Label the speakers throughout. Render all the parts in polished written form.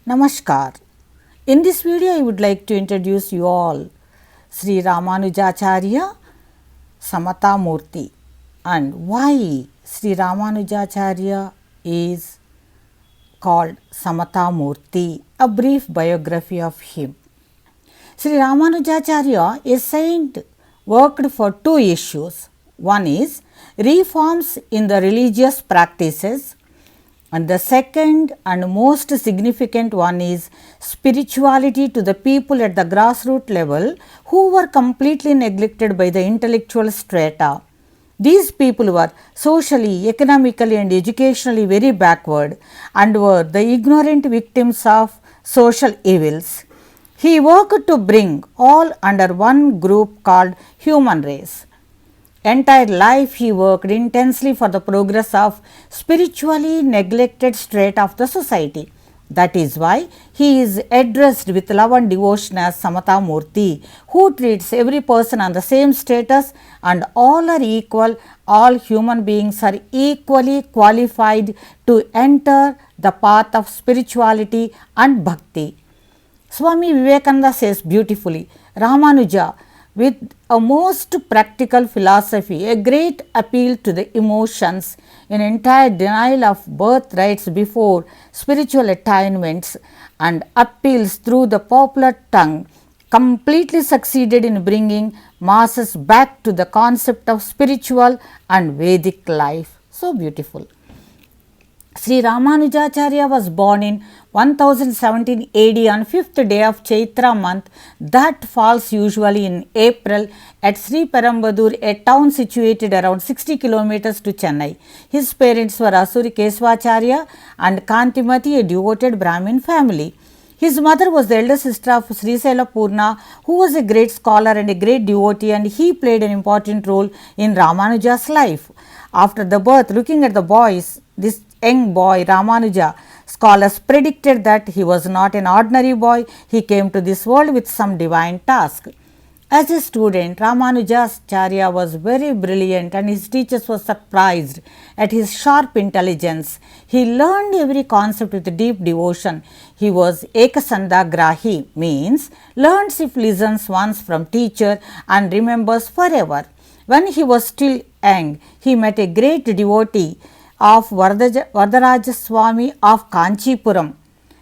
Speaker 1: Namaskar. In this video, I would like to introduce you all Sri Ramanujacharya, Samatha Murthy, and why Sri Ramanujacharya is called Samatha Murthy, a brief biography of him. Sri Ramanujacharya, a saint, worked for two issues. One is reforms in the religious practices, and the second and most significant one is spirituality to the people at the grassroots level who were completely neglected by the intellectual strata. These people were socially, economically and educationally very backward and were the ignorant victims of social evils. He worked to bring all under one group called human race. Entire life he worked intensely for the progress of spiritually neglected strata of the society. That is why he is addressed with love and devotion as Samatha Murthy, who treats every person on the same status and all are equal, all human beings are equally qualified to enter the path of spirituality and bhakti. Swami Vivekananda says beautifully, Ramanuja, with a most practical philosophy, a great appeal to the emotions, an entire denial of birthrights before spiritual attainments, and appeals through the popular tongue, completely succeeded in bringing masses back to the concept of spiritual and Vedic life. So beautiful. Sri Ramanujacharya was born in 1017 AD on 5th day of Chaitra month that falls usually in April at Sri Perambadur, a town situated around 60 kilometers to Chennai. His parents were Asuri Keswacharya and Kantimati, a devoted Brahmin family. His mother was the elder sister of Sri Purna, who was a great scholar and a great devotee, and he played an important role in Ramanuja's life. After the birth, looking at the boys, this young boy Ramanuja, scholars predicted that he was not an ordinary boy, he came to this world with some divine task. As a student, Ramanujacharya was very brilliant and his teachers were surprised at his sharp intelligence. He learned every concept with deep devotion. He was Ekasanda Grahi, means learns if listens once from teacher and remembers forever. When he was still young, he met a great devotee of Varadaraja Swami of Kanchipuram.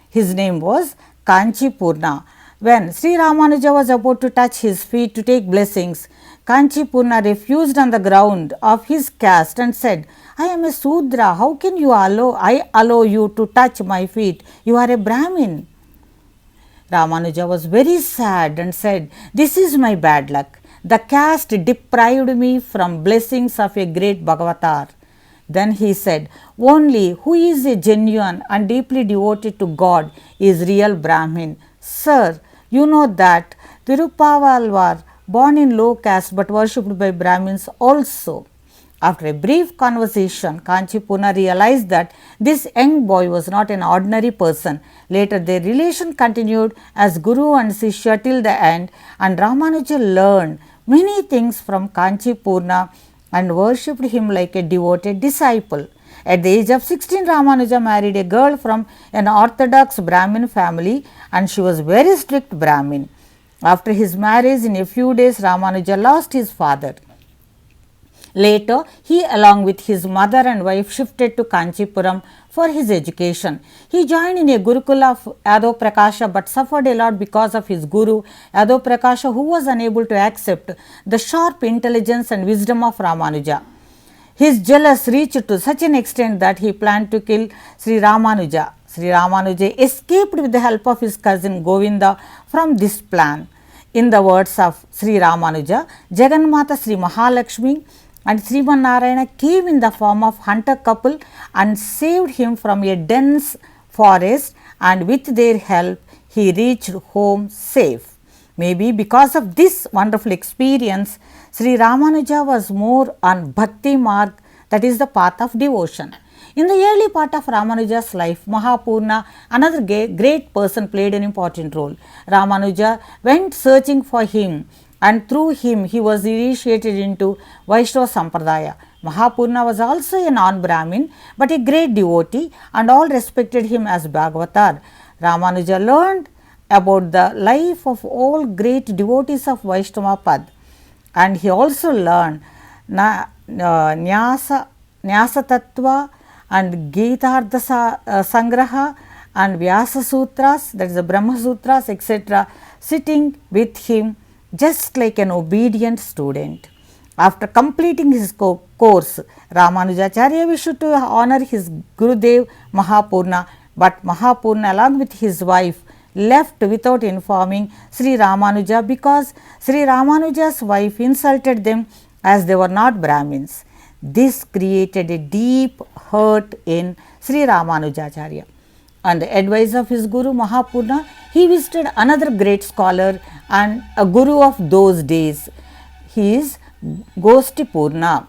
Speaker 1: His name was Kanchipurna. When Sri Ramanuja was about to touch his feet to take blessings, Kanchipurna refused on the ground of his caste and said, I am a Sudra, how can I allow you to touch my feet? You are a Brahmin. Ramanuja was very sad and said, this is my bad luck. The caste deprived me from blessings of a great Bhagavatar. Then he said, only who is a genuine and deeply devoted to God is real Brahmin. Sir, you know that Tirupaval were born in low caste but worshipped by Brahmins also. After a brief conversation, Kanchipurna realized that this young boy was not an ordinary person. Later, their relation continued as Guru and Sishya till the end, and Ramanuja learned many things from Kanchipurna and worshipped him like a devoted disciple. At the age of 16, Ramanuja married a girl from an orthodox Brahmin family and she was very strict Brahmin. After his marriage, in a few days, Ramanuja lost his father. Later, he along with his mother and wife shifted to Kanchipuram for his education. He joined in a Gurukula of Yadav Prakasha but suffered a lot because of his guru Yadav Prakasha, who was unable to accept the sharp intelligence and wisdom of Ramanuja. His jealous reached to such an extent that he planned to kill Sri Ramanuja. Sri Ramanuja escaped with the help of his cousin Govinda from this plan. In the words of Sri Ramanuja, Jagannatha Sri Mahalakshmi and Sriman Narayana came in the form of hunter couple and saved him from a dense forest, and with their help he reached home safe. Maybe because of this wonderful experience, Sri Ramanuja was more on Bhakti Marg, that is the path of devotion. In the early part of Ramanuja's life, Mahapurna, another great person, played an important role. Ramanuja went searching for him, and through him he was initiated into Vaishnava Sampradaya. Mahapurna was also a non-Brahmin but a great devotee, and all respected him as Bhagavatar. Ramanuja learned about the life of all great devotees of Vaishnava Pad, and he also learned Nyasa Tattva and Gita Sangraha and Vyasa Sutras, that is the Brahma Sutras, etc., sitting with him just like an obedient student. After completing his course, Ramanujacharya wished to honor his Gurudev Mahapurna, but Mahapurna along with his wife left without informing Sri Ramanuja because Sri Ramanuja's wife insulted them as they were not Brahmins. This created a deep hurt in Sri Ramanujacharya. On the advice of his Guru Mahapurna, he visited another great scholar and a Guru of those days. He is Gostipurna,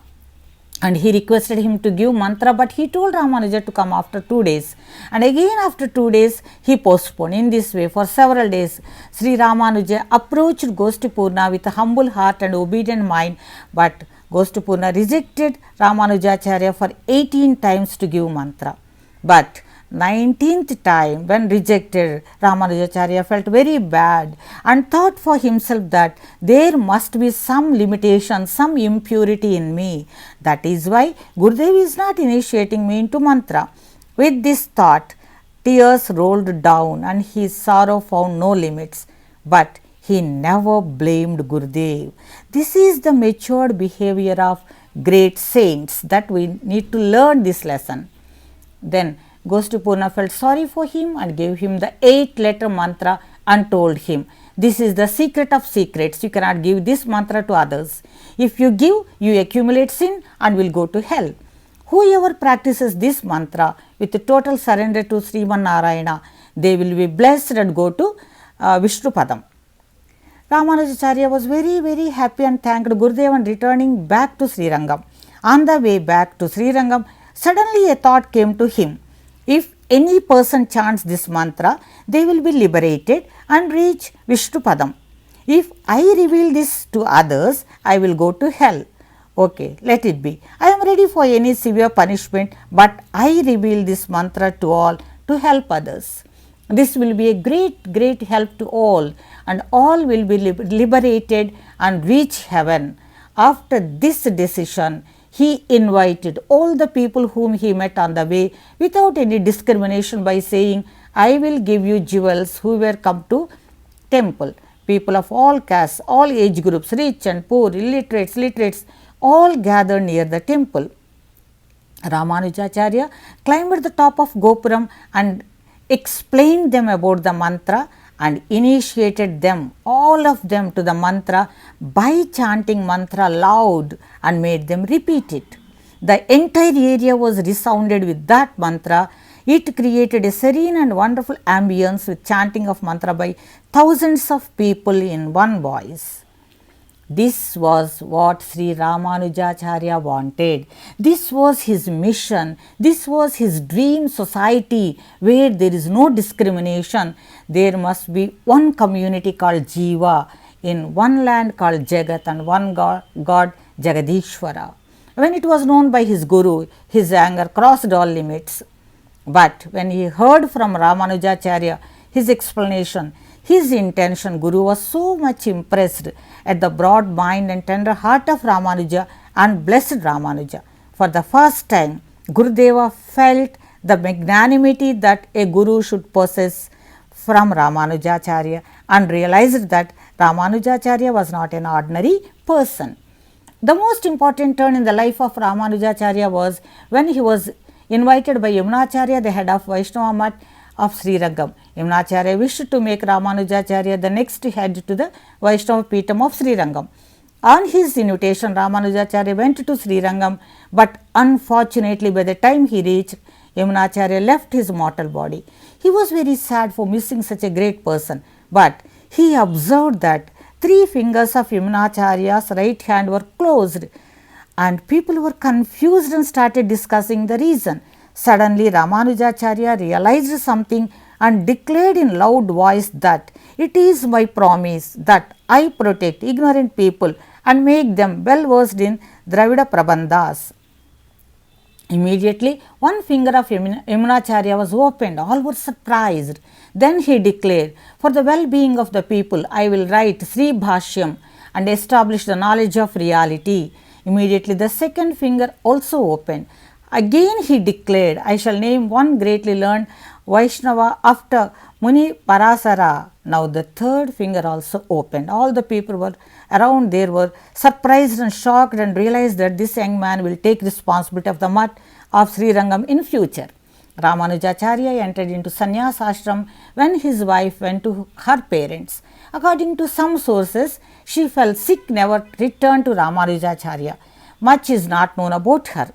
Speaker 1: and he requested him to give mantra, but he told Ramanuja to come after 2 days, and again after 2 days he postponed. In this way for several days Sri Ramanuja approached Gostipurna with a humble heart and obedient mind, but Gostipurna rejected Ramanujacharya for 18 times to give mantra. But 19th time when rejected, Ramanujacharya felt very bad and thought for himself that there must be some limitation, some impurity in me. That is why Gurudev is not initiating me into mantra. With this thought, tears rolled down and his sorrow found no limits. But he never blamed Gurudev. This is the matured behavior of great saints that we need to learn this lesson. Then Gostipurna felt sorry for him and gave him the 8-letter mantra and told him, this is the secret of secrets, you cannot give this mantra to others. If you give, you accumulate sin and will go to hell. Whoever practices this mantra with total surrender to Sriman Narayana, they will be blessed and go to Vishnu Padam. Ramanujacharya was very happy and thanked Gurudev and returning back to Srirangam. On the way back to Srirangam, suddenly a thought came to him. If any person chants this mantra, they will be liberated and reach Vishnu Padam. If I reveal this to others, I will go to hell. Okay, let it be. I am ready for any severe punishment, but I reveal this mantra to all to help others. This will be a great help to all, and all will be liberated and reach heaven. After this decision, he invited all the people whom he met on the way without any discrimination by saying, I will give you jewels whoever come to temple. People of all castes, all age groups, rich and poor, illiterates, literates, all gathered near the temple. Ramanujacharya climbed the top of Gopuram and explained them about the mantra and initiated them, all of them, to the mantra by chanting mantra loud and made them repeat it. The entire area was resounded with that mantra. It created a serene and wonderful ambience with chanting of mantra by thousands of people in one voice. This was what Sri Ramanujacharya wanted. This was his mission. This was his dream society where there is no discrimination. There must be one community called Jiva, in one land called Jagat, and one God Jagadishwara. When it was known by his Guru, his anger crossed all limits. But when he heard from Ramanujacharya his explanation, his intention, Guru was so much impressed at the broad mind and tender heart of Ramanuja and blessed Ramanuja. For the first time, Gurudeva felt the magnanimity that a Guru should possess from Ramanujacharya and realized that Ramanujacharya was not an ordinary person. The most important turn in the life of Ramanujacharya was when he was invited by Yamunacharya, the head of Vaishnava Math of Srirangam. Yamunacharya wished to make Ramanujacharya the next head to the Vaishnava Peetham of Srirangam. On his invitation, Ramanujacharya went to Srirangam, but unfortunately by the time he reached, Yamunacharya left his mortal body. He was very sad for missing such a great person, but he observed that 3 fingers of Yamunacharya's right hand were closed, and people were confused and started discussing the reason. Suddenly Ramanujacharya realized something and declared in loud voice that it is my promise that I protect ignorant people and make them well versed in Dravida Prabandhas. Immediately, one finger of Yamunacharya was opened. All were surprised. Then he declared, "For the well-being of the people, I will write Sri Bhashyam and establish the knowledge of reality." Immediately, the second finger also opened. Again he declared, "I shall name one greatly learned Vaishnava after Muni Parasara." Now the third finger also opened. All the people were around there were surprised and shocked and realized that this young man will take responsibility of the mutt of Sri Rangam in future. Ramanujacharya entered into sannyas ashram when his wife went to her parents. According to some sources, she fell sick, never returned to Ramanujacharya. Much is not known about her.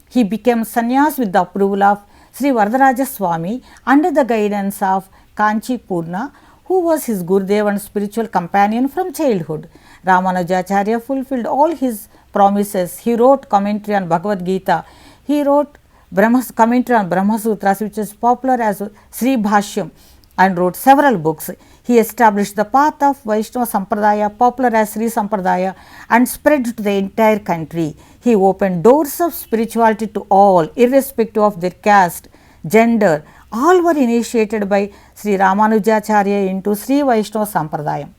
Speaker 1: He became sannyas with the approval of Sri Varadaraja Swami under the guidance of Kanchi Purna, who was his Gurudev and spiritual companion from childhood. Ramanujacharya fulfilled all his promises. He wrote commentary on Bhagavad Gita. He wrote commentary on Brahma Sutras, which is popular as Sri Bhashyam, and wrote several books. He established the path of Vaishnava Sampradaya, popular as Sri Sampradaya, and spread to the entire country. He opened doors of spirituality to all, irrespective of their caste, gender. All were initiated by Sri Ramanujacharya into Sri Vaishnava Sampradaya.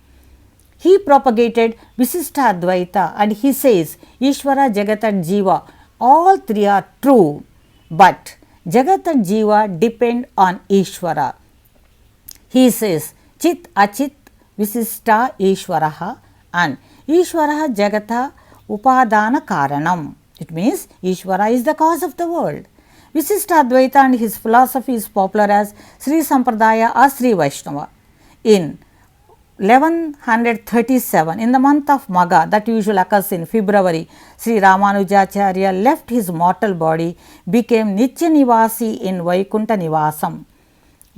Speaker 1: He propagated Visishta Advaita and he says, Ishvara, Jagat and Jiva, all three are true, but Jagat and Jiva depend on Ishvara. He says, Chit Achit Visishta Ishvaraha and Ishvaraha Jagata Upadana Karanam. It means Ishvara is the cause of the world. Visishta Advaita and his philosophy is popular as Sri Sampradaya or Sri Vaishnava. In 1137, in the month of Magha, that usually occurs in February, Sri Ramanujacharya left his mortal body, became Nitya Nivasi in Vaikuntha Nivasam.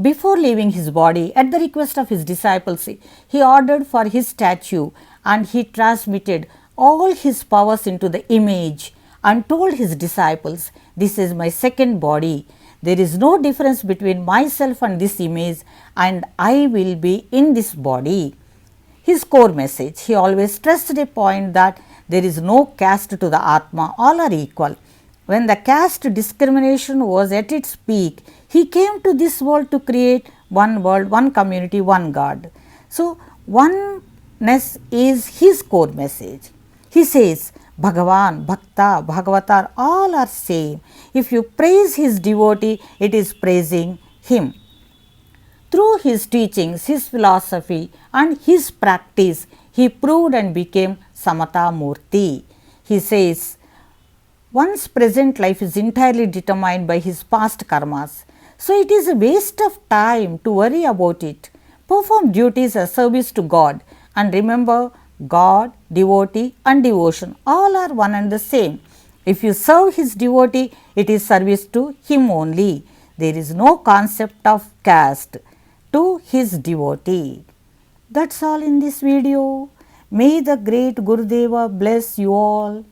Speaker 1: Before leaving his body, at the request of his disciples, he ordered for his statue and he transmitted all his powers into the image and told his disciples, "This is my second body. There is no difference between myself and this image, and I will be in this body." His core message, he always stressed a point that there is no caste to the Atma, all are equal. When the caste discrimination was at its peak, he came to this world to create one world, one community, one God. So, oneness is his core message. He says, Bhagavan, Bhakta, Bhagavatar, all are same. If you praise his devotee, it is praising him. Through his teachings, his philosophy and his practice, he proved and became Samatha Murthy. He says, one's present life is entirely determined by his past karmas. So it is a waste of time to worry about it. Perform duties as service to God and remember God, devotee and devotion all are one and the same. If you serve his devotee, it is service to him only. There is no concept of caste to his devotee. That's all in this video. May the great Gurudeva bless you all.